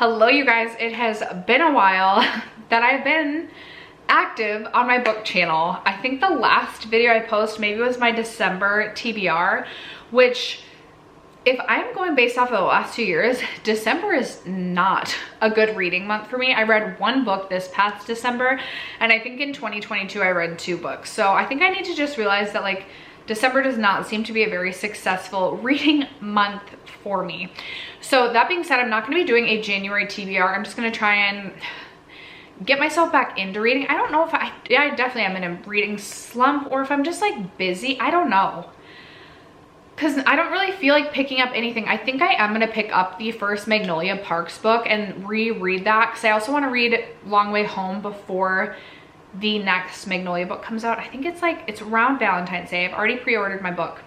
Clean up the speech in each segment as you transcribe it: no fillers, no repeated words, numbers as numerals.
Hello you guys, it has been a while that I've been active on my book channel. I think the last video I posted maybe was my December TBR, which if I'm going based off of the last 2 years, December is not a good reading month for me. I read one book this past December, and I think in 2022 I read 2 books. So I think I need to just realize that like December does not seem to be a very successful reading month for me. So that being said, I'm not going to be doing a January TBR. I'm just going to try and get myself back into reading. I don't know if I definitely am in a reading slump or if I'm just like busy. I don't know. Because I don't really feel like picking up anything. I think I am going to pick up the first Magnolia Parks book and reread that. Because I also want to read Long Way Home before the next Magnolia book comes out. I think it's around Valentine's Day. I've already pre-ordered my book.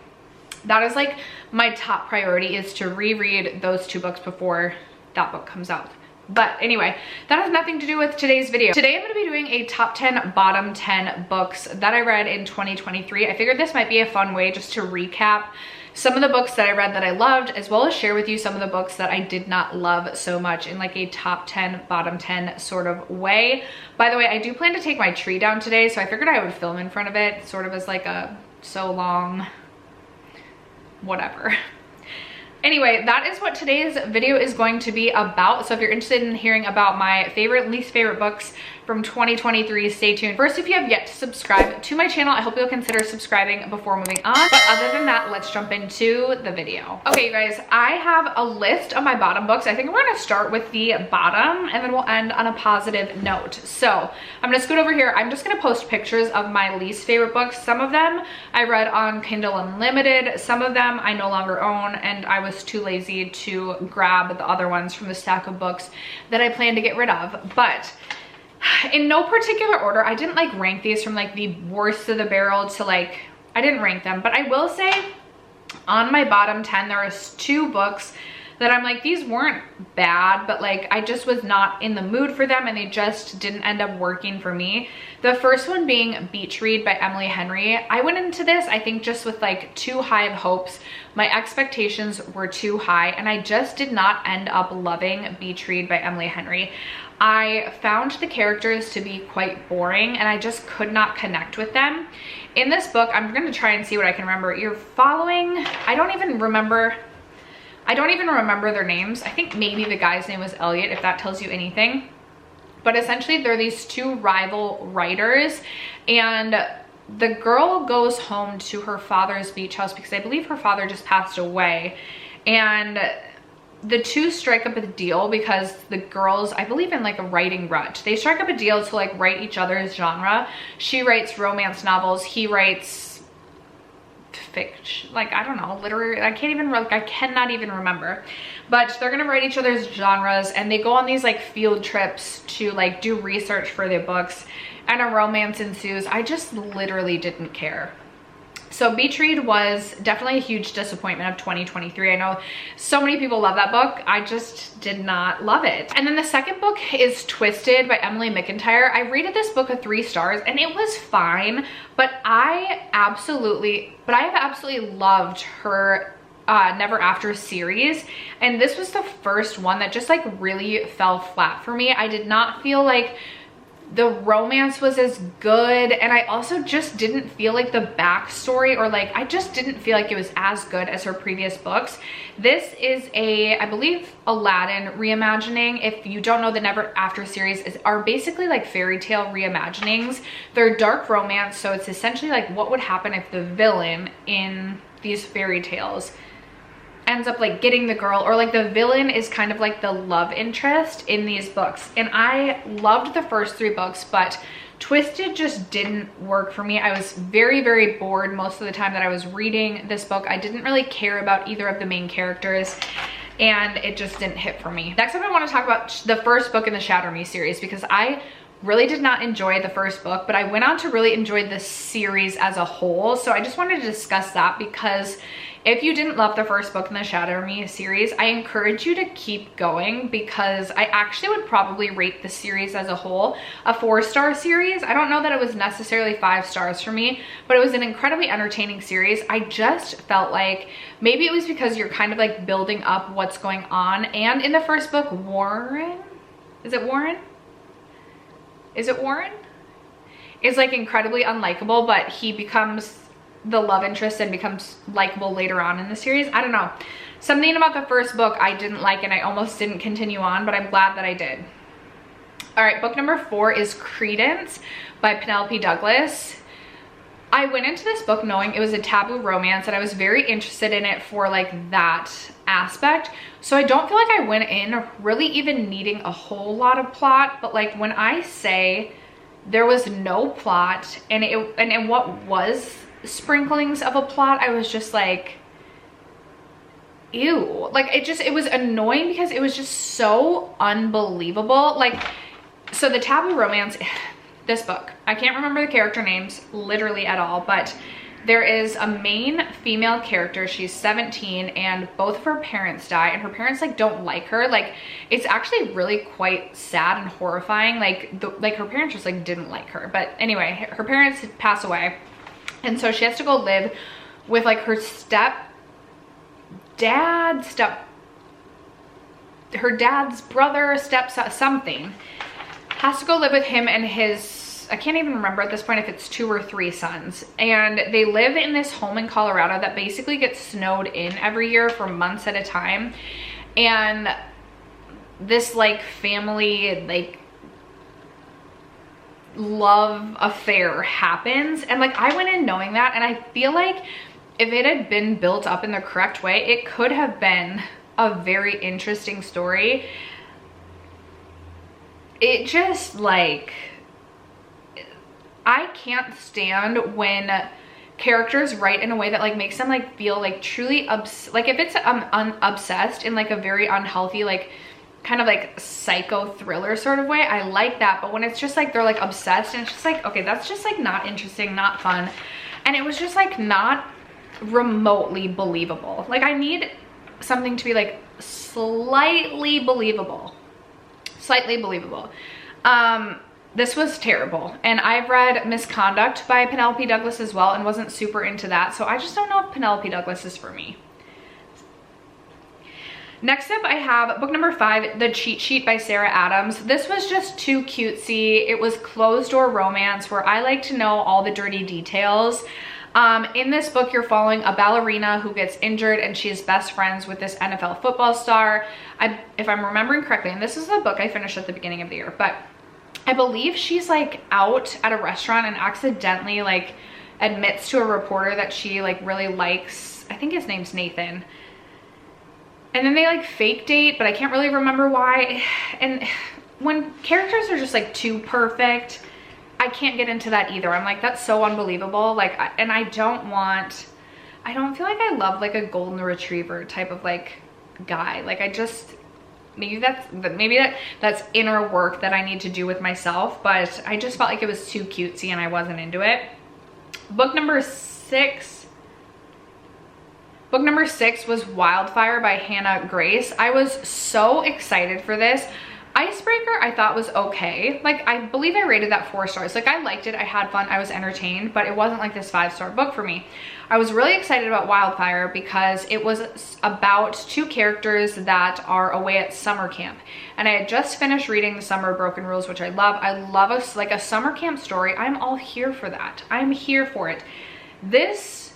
That is like my top priority, is to reread those 2 books before that book comes out. But anyway, that has nothing to do with today's video. Today I'm going to be doing a top 10, bottom 10 books that I read in 2023. I figured this might be a fun way just to recap some of the books that I read that I loved, as well as share with you some of the books that I did not love so much in like a top 10, bottom 10 sort of way. By the way, I do plan to take my tree down today, so I figured I would film in front of it sort of as like a so long whatever. Anyway, that is what today's video is going to be about. So if you're interested in hearing about my favorite and least favorite books from 2023, stay tuned. First, if you have yet to subscribe to my channel, I hope you'll consider subscribing before moving on. But other than that, let's jump into the video. Okay, you guys, I have a list of my bottom books. I think we're gonna start with the bottom and then we'll end on a positive note. So I'm gonna scoot over here. I'm just gonna post pictures of my least favorite books. Some of them I read on Kindle Unlimited. Some of them I no longer own, and I was too lazy to grab the other ones from the stack of books that I plan to get rid of. But in no particular order, I didn't like rank these from like the worst of the barrel to like, I didn't rank them, but I will say on my bottom 10, there was 2 books that I'm like, these weren't bad, but like I just was not in the mood for them and they just didn't end up working for me. The first one being Beach Read by Emily Henry. I went into this, I think, just with like too high of hopes. My expectations were too high and I just did not end up loving Beach Read by Emily Henry. I found the characters to be quite boring and I just could not connect with them. In this book, I'm going to try and see what I can remember. You're following, I don't even remember their names. I think maybe the guy's name was Elliot, if that tells you anything. But essentially they're these 2 rival writers, and the girl goes home to her father's beach house because I believe her father just passed away. And the 2 strike up a deal because the girls, I believe in like a writing rut. They strike up a deal to like write each other's genre. She writes romance novels, he writes fiction, like I don't know, literary, I cannot even remember. But they're gonna write each other's genres and they go on these like field trips to like do research for their books, and a romance ensues. I just literally didn't care. So Beach Read was definitely a huge disappointment of 2023. I know so many people love that book. I just did not love it. And then the second book is Twisted by Emily McIntyre. I rated this book a 3 stars and it was fine, but I have absolutely loved her Never After series, and this was the first one that just like really fell flat for me. I did not feel like the romance was as good, and I also just didn't feel like the backstory, or like I just didn't feel like it was as good as her previous books. This is I believe Aladdin reimagining. If you don't know, the Never After series are basically like fairy tale reimaginings. They're dark romance, so it's essentially like what would happen if the villain in these fairy tales ends up like getting the girl, or like the villain is kind of like the love interest in these books. And I loved the first 3 books, but Twisted just didn't work for me. I was very, very bored most of the time that I was reading this book. I didn't really care about either of the main characters, and it just didn't hit for me. Next up, I want to talk about the first book in the Shatter Me series, because I really did not enjoy the first book, but I went on to really enjoy the series as a whole. So I just wanted to discuss that because if you didn't love the first book in the Shatter Me series, I encourage you to keep going, because I actually would probably rate the series as a whole a 4-star series. I don't know that it was necessarily 5 stars for me, but it was an incredibly entertaining series. I just felt like maybe it was because you're kind of like building up what's going on. And in the first book, Warren? Is it Warren? Is it Warren? Is like incredibly unlikable, but he becomes the love interest and becomes likable later on in the series. I don't know. Something about the first book I didn't like, and I almost didn't continue on, but I'm glad that I did. All right, book number 4 is Credence by Penelope Douglas. I went into this book knowing it was a taboo romance, and I was very interested in it for like that aspect. So I don't feel like I went in really even needing a whole lot of plot, but like when I say there was no plot and what was sprinklings of a plot, I was just like, ew. Like it was annoying because it was just so unbelievable. Like, so the taboo romance, this book, I can't remember the character names literally at all, but there is a main female character. She's 17 and both of her parents die, and her parents like don't like her. Like, it's actually really quite sad and horrifying. Like her parents just like didn't like her. But anyway, her parents pass away, and so she has to go live with like her her dad's brother, something, has to go live with him and his, I can't even remember at this point if it's 2 or 3 sons. And they live in this home in Colorado that basically gets snowed in every year for months at a time. And this like family like love affair happens, and like I went in knowing that, and I feel like if it had been built up in the correct way, it could have been a very interesting story. It just like, I can't stand when characters write in a way that like makes them like feel like truly like if it's obsessed in like a very unhealthy, like kind of like psycho thriller sort of way, I like that. But when it's just like they're like obsessed, and it's just like, okay, that's just like not interesting, not fun. And it was just like not remotely believable. Like I need something to be like slightly believable. This was terrible. And I've read Misconduct by Penelope Douglas as well and wasn't super into that. So I just don't know if Penelope Douglas is for me. Next up, I have book number 5, The Cheat Sheet by Sarah Adams. This was just too cutesy. It was closed door romance where I like to know all the dirty details. In this book, you're following a ballerina who gets injured, and she is best friends with this NFL football star. If I'm remembering correctly, and this is the book I finished at the beginning of the year, but I believe she's like out at a restaurant and accidentally like admits to a reporter that she like really likes, I think his name's Nathan. And then they like fake date, but I can't really remember why. And when characters are just like too perfect, I can't get into that either. I'm like, that's so unbelievable. Like, and I don't feel like I love like a golden retriever type of like guy. Like I just, maybe that's inner work that I need to do with myself, but I just felt like it was too cutesy and I wasn't into it. Book number 6 was Wildfire by Hannah Grace. I was so excited for this. Icebreaker I thought was okay. Like I believe I rated that 4 stars. Like I liked it, I had fun, I was entertained, but it wasn't like this 5-star book for me. I was really excited about Wildfire because it was about 2 characters that are away at summer camp. And I had just finished reading The Summer of Broken Rules, which I love. I love like a summer camp story. I'm all here for that. I'm here for it. This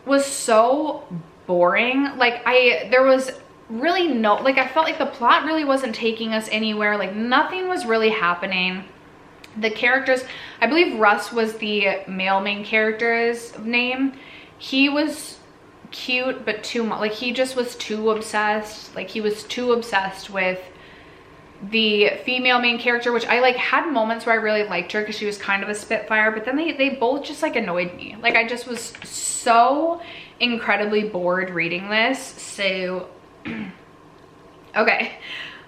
was so boring. Like there was really no, like I felt like the plot really wasn't taking us anywhere. Like nothing was really happening. The characters, I believe Russ was the male main character's name. He was cute, but too much. Like he just was too obsessed. Like he was too obsessed with the female main character, which I like had moments where I really liked her because she was kind of a spitfire, but then they both just like annoyed me. Like I just was so incredibly bored reading this. So okay,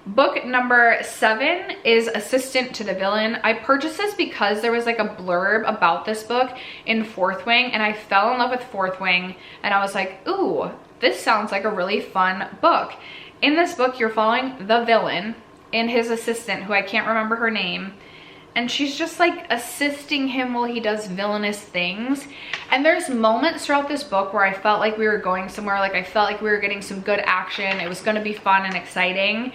Book number 7 is Assistant to the Villain. I purchased this because there was like a blurb about this book in Fourth Wing, and I fell in love with Fourth Wing, and I was like, ooh, this sounds like a really fun book. In this book, you're following the villain and his assistant, who I can't remember her name, and she's just like assisting him while he does villainous things. And there's moments throughout this book where I felt like we were going somewhere, like I felt like we were getting some good action. It was going to be fun and exciting.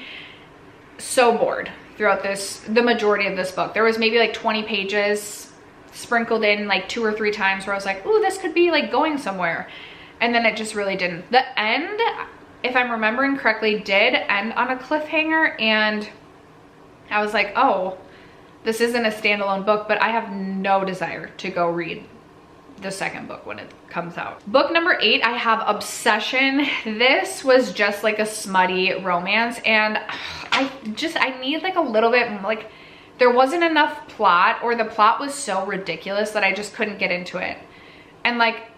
So bored throughout the majority of this book. There was maybe like 20 pages sprinkled in like 2 or 3 times where I was like, ooh, this could be like going somewhere. And then it just really didn't. The end, if I'm remembering correctly, did end on a cliffhanger, and I was like, oh, this isn't a standalone book, but I have no desire to go read the second book when it comes out. Book number 8, I have Obsession. This was just like a smutty romance, and I need like a little bit, like there wasn't enough plot, or the plot was so ridiculous that I just couldn't get into it. And like,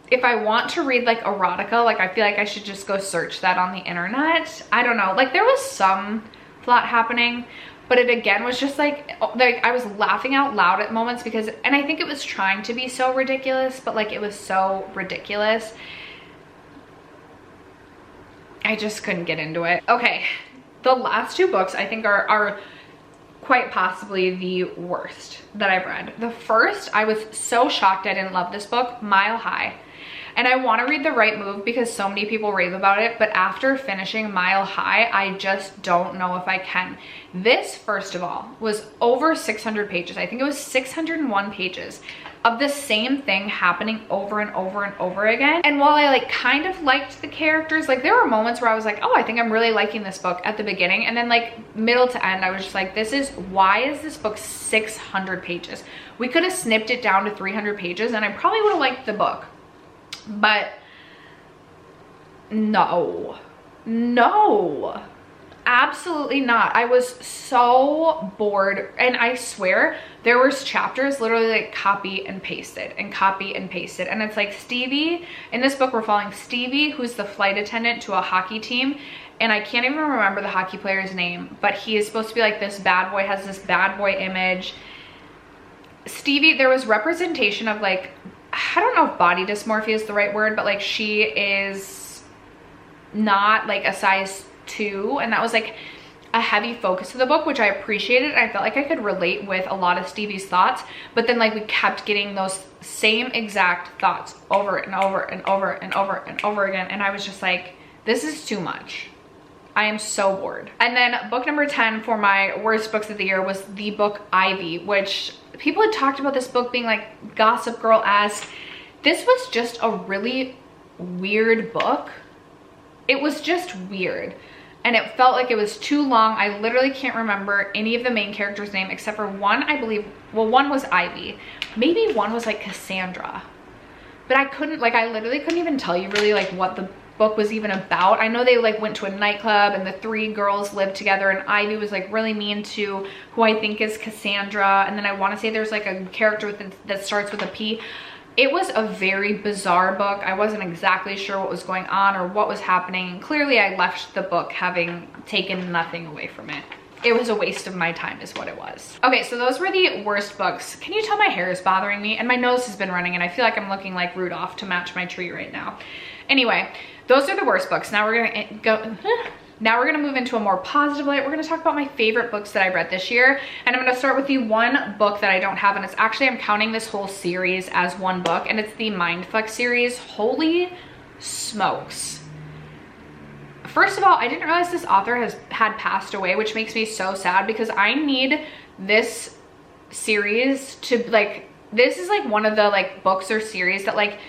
if I want to read like erotica, like I feel like I should just go search that on the internet. I don't know, like there was some plot happening, but it again was just like I was laughing out loud at moments because, and I think it was trying to be so ridiculous, but like it was so ridiculous, I just couldn't get into it. Okay, the last 2 books I think are quite possibly the worst that I've read. The first, I was so shocked I didn't love this book, Mile High. And I want to read The Right Move because so many people rave about it, but after finishing Mile High, I just don't know if I can. This, first of all, was over 600 pages. I think it was 601 pages of the same thing happening over and over and over again. And while I like kind of liked the characters, like there were moments where I was like, oh, I think I'm really liking this book at the beginning. And then like middle to end, I was just like, why is this book 600 pages? We could have snipped it down to 300 pages and I probably would have liked the book. But no, absolutely not. I was so bored, and I swear there was chapters literally like copy and pasted and copy and pasted. And it's like Stevie, in this book we're following Stevie, who's the flight attendant to a hockey team, and I can't even remember the hockey player's name, but he is supposed to be like this bad boy, has this bad boy image. Stevie, there was representation of like, I don't know if body dysmorphia is the right word, but like she is not like a size 2, and that was like a heavy focus of the book, which I appreciated. I felt like I could relate with a lot of Stevie's thoughts, but then like we kept getting those same exact thoughts over and over and over and over and over again, and I was just like, this is too much. I am so bored. And then book number 10 for my worst books of the year was the book Ivy, which people had talked about this book being like Gossip Girl-esque. This was just a really weird book. It was just weird. And it felt like it was too long. I literally can't remember any of the main characters' name except for one, I believe. Well, one was Ivy. Maybe one was like Cassandra. But I couldn't, like I literally couldn't even tell you really like what the book was even about. I know they like went to a nightclub and the 3 girls lived together, and Ivy was like really mean to who I think is Cassandra, and then I want to say there's like a character that starts with a P. It was a very bizarre book. I wasn't exactly sure what was going on or what was happening, and clearly I left the book having taken nothing away from it. It was a waste of my time is what it was. Okay, so those were the worst books. Can you tell my hair is bothering me? And my nose has been running, and I feel like I'm looking like Rudolph to match my tree right now. Anyway, those are the worst books. Now we're gonna move into a more positive light. We're gonna talk about my favorite books that I read this year. And I'm gonna start with the one book that I don't have, and it's actually, I'm counting this whole series as one book, and it's the Mindfuck series. Holy smokes. First of all, I didn't realize this author had passed away, which makes me so sad because I need this series to like, this is like one of the like books or series that like,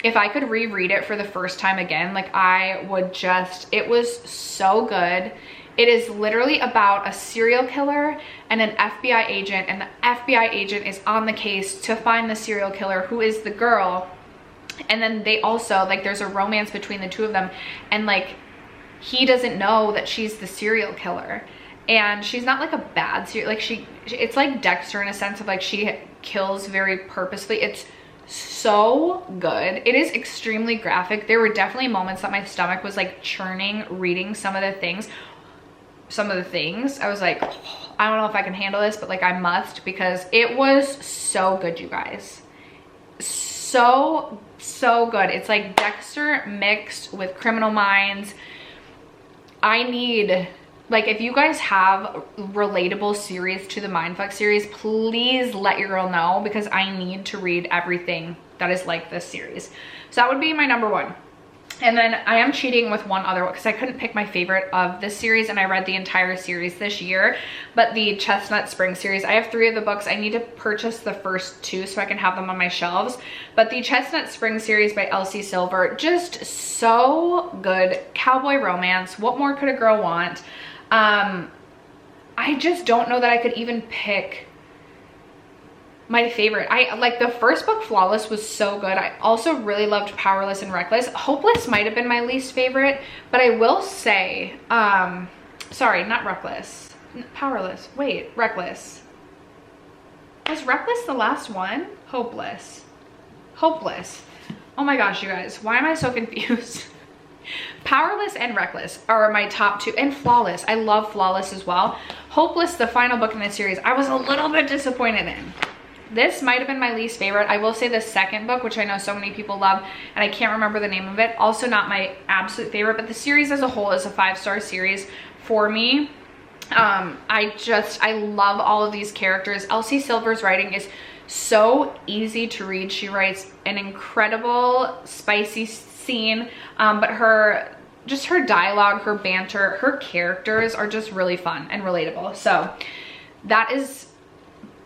if I could reread it for the first time again, like I would just, it was so good. It is literally about a serial killer and an FBI agent, and the FBI agent is on the case to find the serial killer, who is the girl. And then they also, like there's a romance between the two of them, and like he doesn't know that she's the serial killer. And she's not like a bad serial, like it's like Dexter in a sense of like she kills very purposefully. It's so good. It is extremely graphic. There were definitely moments that my stomach was like churning reading some of the things. some of the things, I was like, oh, I don't know if I can handle this, but like I must, because it was so good, you guys. So good. It's like Dexter mixed with Criminal Minds. I need, like, if you guys have relatable series to the Mindfuck series, please let your girl know, because I need to read everything that is like this series. So that would be my number one. And then I am cheating with one other one because I couldn't pick my favorite of this series, and I read the entire series this year. But the Chestnut Spring series, I have 3 of the books. I need to purchase the first 2 so I can have them on my shelves. But the Chestnut Spring series by Elsie Silver, just so good. Cowboy romance. What more could a girl want? I just don't know that I could even pick my favorite. I like the first book, Flawless, was so good. I also really loved Powerless and Reckless. Hopeless might have been my least favorite, but I will say, sorry, not Reckless. Powerless. Wait, Reckless. Was Reckless the last one? Hopeless. Hopeless. Oh my gosh, you guys, why am I so confused? Powerless and Reckless are my top 2, and Flawless. I love Flawless as well. Hopeless, the final book in the series, I was a little bit disappointed in. This might have been my least favorite. I will say the second book, which I know so many people love, and I can't remember the name of it, also not my absolute favorite, but the series as a whole is a 5-star series for me. I love all of these characters. Elsie Silver's writing is so easy to read. She writes an incredible, spicy scene, but her dialogue, her banter, her characters are just really fun and relatable. So that is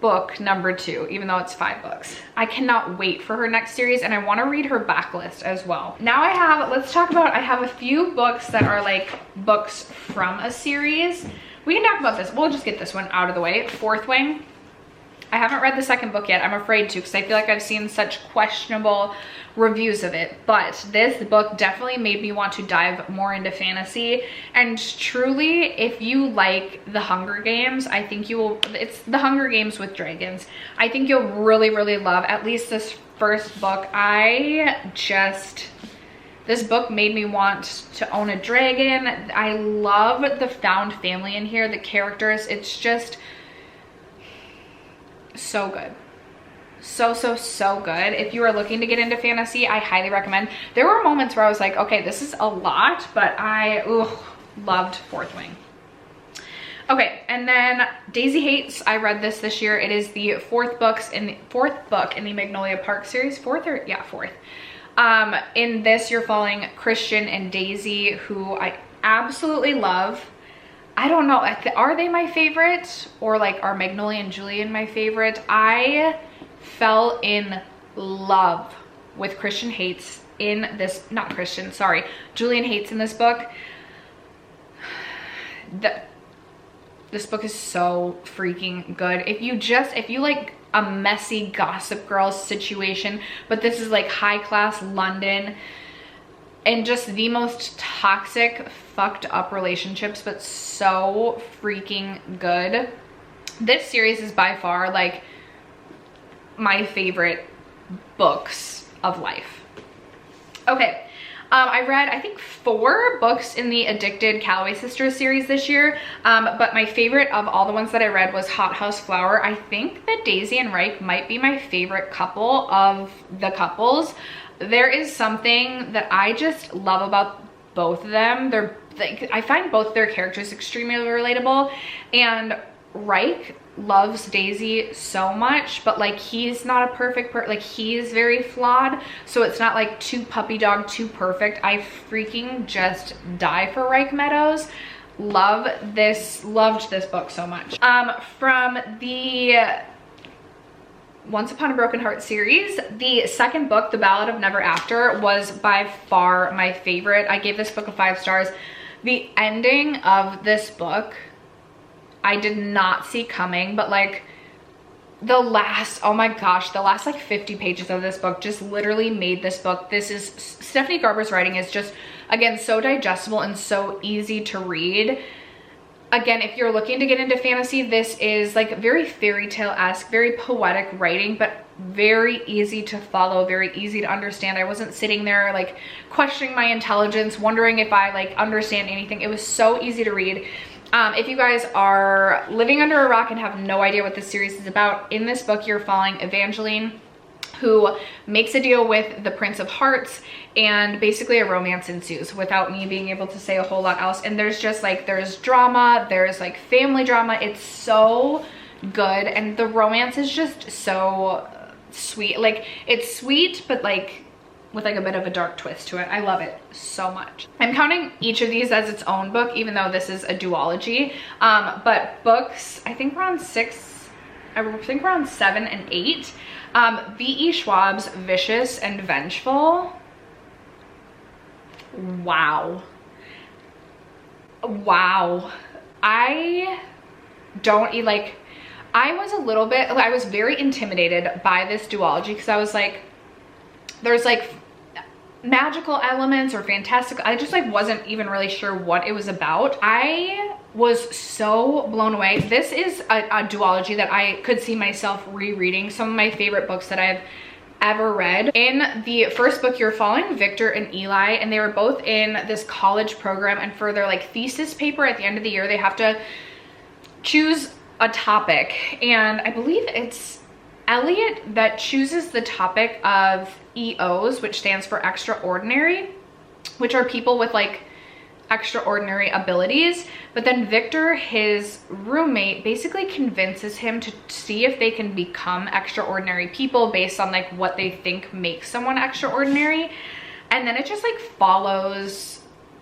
book number 2, even though it's 5 books. I cannot wait for her next series, and I want to read her backlist as well. Now I have a few books that are like books from a series. We can talk about this. We'll just get this one out of the way. Fourth Wing. I haven't read the second book yet. I'm afraid to, because I feel like I've seen such questionable reviews of it, but this book definitely made me want to dive more into fantasy. And truly, if you like the Hunger Games, I think you will. It's the Hunger Games with dragons. I think you'll really love at least this first book. This book made me want to own a dragon. I love the found family in here, the characters. It's just so good. So good. If you are looking to get into fantasy, I highly recommend. There were moments where I was like, okay, this is a lot, but I loved Fourth Wing. Okay, and then Daisy Hates. I read this year. It is the fourth book in the Magnolia Park series. Fourth. In this, you're following Christian and Daisy, who I absolutely love. I don't know, are they my favorite, or like are Magnolia and Julian my favorite? I fell in love with Christian Hates in this, Julian Hates in this book. This book is so freaking good. If you like a messy Gossip Girl situation, but this is like high class London, and just the most toxic, fucked up relationships, but so freaking good. This series is by far like my favorite books of life. Okay, I read, I think, 4 books in the Addicted Calloway Sisters series this year, but my favorite of all the ones that I read was Hot House Flower. I think that Daisy and Reich might be my favorite couple of the couples. There is something that I just love about both of them. I find both their characters extremely relatable, and Reich loves Daisy so much, but like he's not a perfect person. Like he's very flawed, so it's not like too puppy dog, too perfect. I freaking just die for Reich Meadows. Loved this book so much. From the Once Upon a Broken Heart series, the second book, The Ballad of Never After, was by far my favorite. I gave this book a 5 stars. The ending of this book, I did not see coming, but like the last like 50 pages of this book just literally made this book. Stephanie Garber's writing is just, again, so digestible and so easy to read. Again, if you're looking to get into fantasy, this is like very fairy tale-esque, very poetic writing, but very easy to follow, very easy to understand. I wasn't sitting there like questioning my intelligence, wondering if I like understand anything. It was so easy to read. If you guys are living under a rock and have no idea what this series is about, in this book you're following Evangeline, who makes a deal with the Prince of Hearts, and basically a romance ensues without me being able to say a whole lot else. And there's just like, there's drama, there's like family drama. It's so good, and the romance is just so sweet. Like, it's sweet, but like with like a bit of a dark twist to it. I love it so much. I'm counting each of these as its own book, even though this is a duology. But books, I think we're on 6, I think we're on 7 and 8. V.E. Schwab's Vicious and Vengeful. Wow. Wow. I was very intimidated by this duology, because I was like, there's like magical elements or fantastic. I just like wasn't even really sure what it was about. I was so blown away. This is a duology that I could see myself rereading. Some of my favorite books that I've ever read. In the first book, you're following Victor and Eli, and they were both in this college program, and for their like thesis paper at the end of the year, they have to choose a topic, and I believe it's Elliot that chooses the topic of EOs, which stands for extraordinary, which are people with like extraordinary abilities. But then Victor, his roommate, basically convinces him to see if they can become extraordinary people based on like what they think makes someone extraordinary. And then it just like follows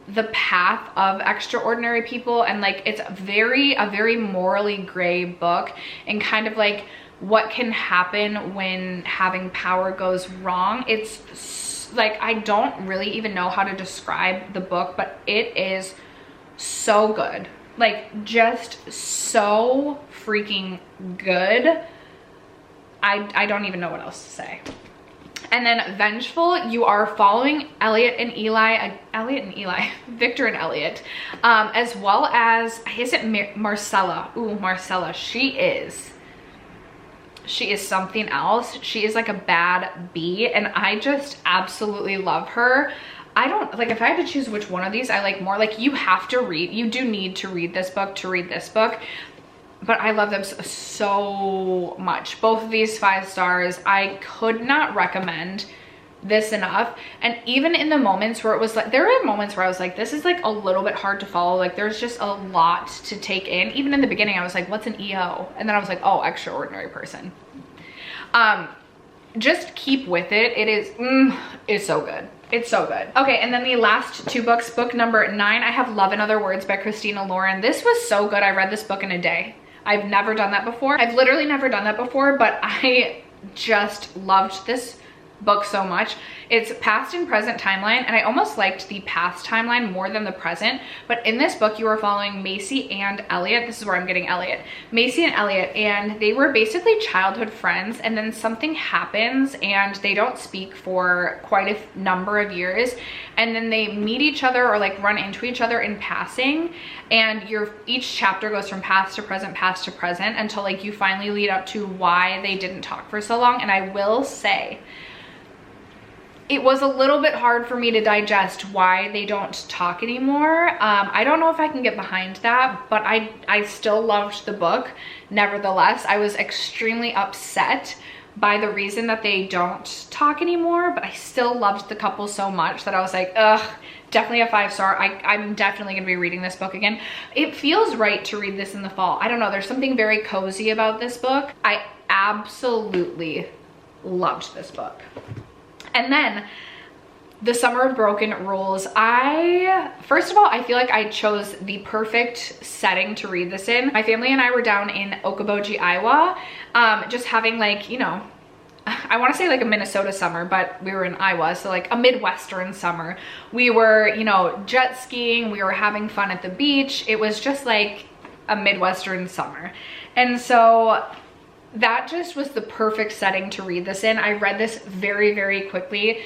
the path of extraordinary people, and like it's a very morally gray book, and kind of like what can happen when having power goes wrong. It's like, I don't really even know how to describe the book, but it is so good. Like, just so freaking good. I don't even know what else to say. And then Vengeful, you are following Victor and Elliot, as well as, is it Marcella? Ooh, Marcella, she is something else. She is like a bad bee, and I just absolutely love her. I don't, like, if I had to choose which one of these I like more, like, you do need to read this book to read this book, but I love them so much. Both of these 5 stars. I could not recommend this enough. And even in the moments where it was like, there were moments where I was like, this is like a little bit hard to follow. Like, there's just a lot to take in. Even in the beginning, I was like, what's an EO? And then I was like, oh, extraordinary person. Just keep with it. It is, it's so good. It's so good. Okay, and then the last 2 books, book number 9, I have Love in Other Words by Christina Lauren. This was so good. I read this book in a day. I've never done that before. I've literally never done that before, but I just loved this book so much. It's past and present timeline, and I almost liked the past timeline more than the present. But in this book, you are following Macy and Elliot. This is where I'm getting Elliot. Macy and Elliot, and they were basically childhood friends, and then something happens and they don't speak for quite a number of years, and then they meet each other or like run into each other in passing, and each chapter goes from past to present until like you finally lead up to why they didn't talk for so long. And I will say, it was a little bit hard for me to digest why they don't talk anymore. I don't know if I can get behind that, but I still loved the book. Nevertheless, I was extremely upset by the reason that they don't talk anymore, but I still loved the couple so much that I was like, ugh, definitely a 5-star. I'm definitely gonna be reading this book again. It feels right to read this in the fall. I don't know, there's something very cozy about this book. I absolutely loved this book. And then The Summer of Broken Rules. First of all, I feel like I chose the perfect setting to read this in. My family and I were down in Okoboji, Iowa, just having like, you know, I want to say like a Minnesota summer, but we were in Iowa, so like a Midwestern summer. We were, you know, jet skiing, we were having fun at the beach. It was just like a Midwestern summer. And so that just was the perfect setting to read this in. I read this very quickly.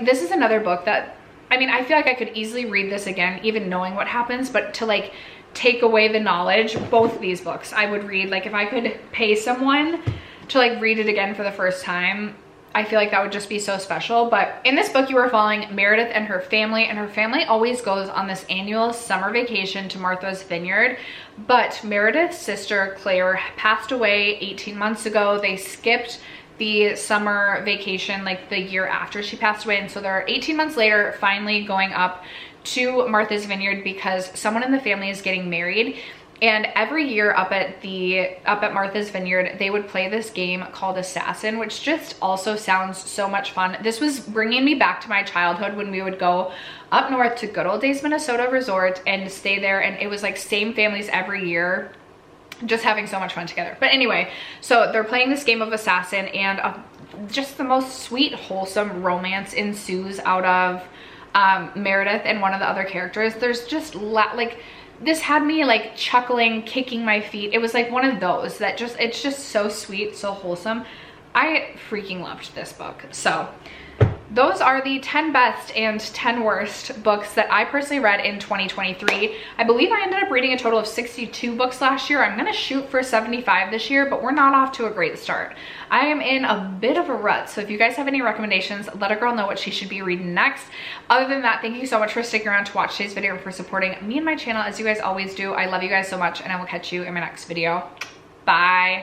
This is another book that, I mean, I feel like I could easily read this again, even knowing what happens, but to like take away the knowledge, both of these books I would read. Like, if I could pay someone to like read it again for the first time, I feel like that would just be so special. But in this book, you are following Meredith and her family always goes on this annual summer vacation to Martha's Vineyard. But Meredith's sister, Claire, passed away 18 months ago. They skipped the summer vacation like the year after she passed away. And so they're 18 months later finally going up to Martha's Vineyard because someone in the family is getting married. And every year up at Martha's Vineyard, they would play this game called Assassin, which just also sounds so much fun. This was bringing me back to my childhood when we would go up north to good old days Minnesota Resort and stay there. And it was like same families every year, just having so much fun together. But anyway, so they're playing this game of Assassin, and just the most sweet, wholesome romance ensues out of Meredith and one of the other characters. There's just like, this had me like chuckling, kicking my feet. It was like one of those that just, it's just so sweet, so wholesome. I freaking loved this book. So those are the 10 best and 10 worst books that I personally read in 2023. I believe I ended up reading a total of 62 books last year. I'm gonna shoot for 75 this year, but we're not off to a great start. I am in a bit of a rut, so if you guys have any recommendations, let a girl know what she should be reading next. Other than that, thank you so much for sticking around to watch today's video and for supporting me and my channel as you guys always do. I love you guys so much, and I will catch you in my next video. Bye.